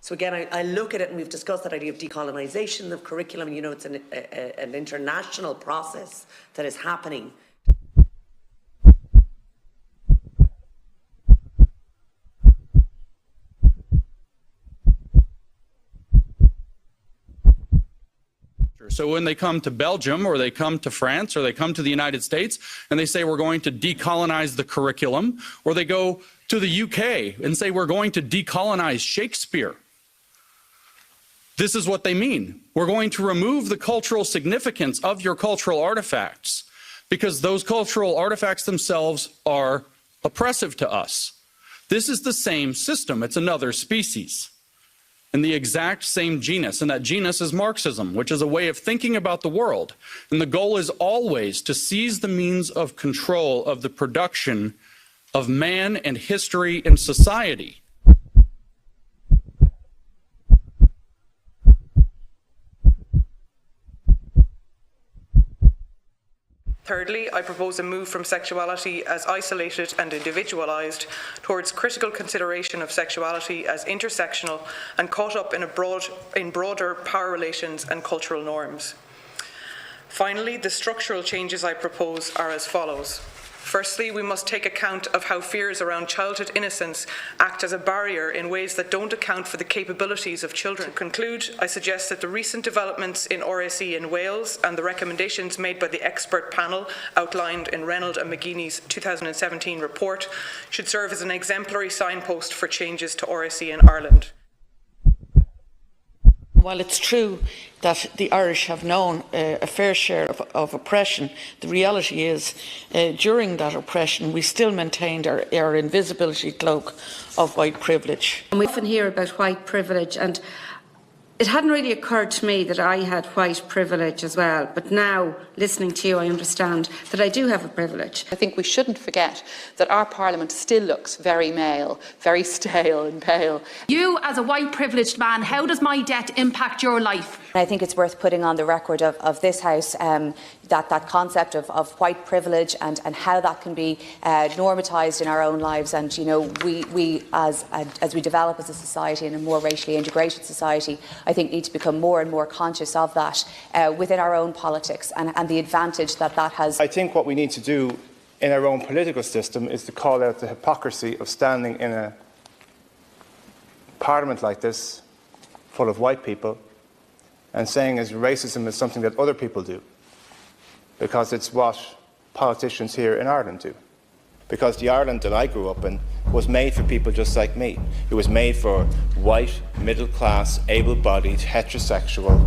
So again, I look at it, and we've discussed that idea of decolonisation of curriculum. You know, it's an international process that is happening. So when they come to Belgium, or they come to France, or they come to the United States, and they say we're going to decolonize the curriculum, or they go to the UK and say we're going to decolonize Shakespeare, this is what they mean. We're going to remove the cultural significance of your cultural artifacts, because those cultural artifacts themselves are oppressive to us. This is the same system. It's another species in the exact same genus, and that genus is Marxism, which is a way of thinking about the world. And the goal is always to seize the means of control of the production of man and history and society. Thirdly, I propose a move from sexuality as isolated and individualised towards critical consideration of sexuality as intersectional and caught up in broader power relations and cultural norms. Finally, the structural changes I propose are as follows. Firstly, we must take account of how fears around childhood innocence act as a barrier in ways that don't account for the capabilities of children. To conclude, I suggest that the recent developments in RSE in Wales and the recommendations made by the expert panel outlined in Reynolds and McGeeney's 2017 report should serve as an exemplary signpost for changes to RSE in Ireland. While it's true that the Irish have known a fair share of oppression, the reality is during that oppression we still maintained our invisibility cloak of white privilege. And we often hear about white privilege, and it hadn't really occurred to me that I had white privilege as well, but now, listening to you, I understand that I do have a privilege. I think we shouldn't forget that our Parliament still looks very male, very stale and pale. You, as a white privileged man, how does my debt impact your life? I think it's worth putting on the record of this House that concept of white privilege and how that can be normatised in our own lives. And, you know, we as we develop as a society and a more racially integrated society, I think need to become more and more conscious of that within our own politics and the advantage that has. I think what we need to do in our own political system is to call out the hypocrisy of standing in a parliament like this, full of white people, and saying as racism is something that other people do, because it's what politicians here in Ireland do. Because the Ireland that I grew up in was made for people just like me. It was made for white, middle-class, able-bodied, heterosexual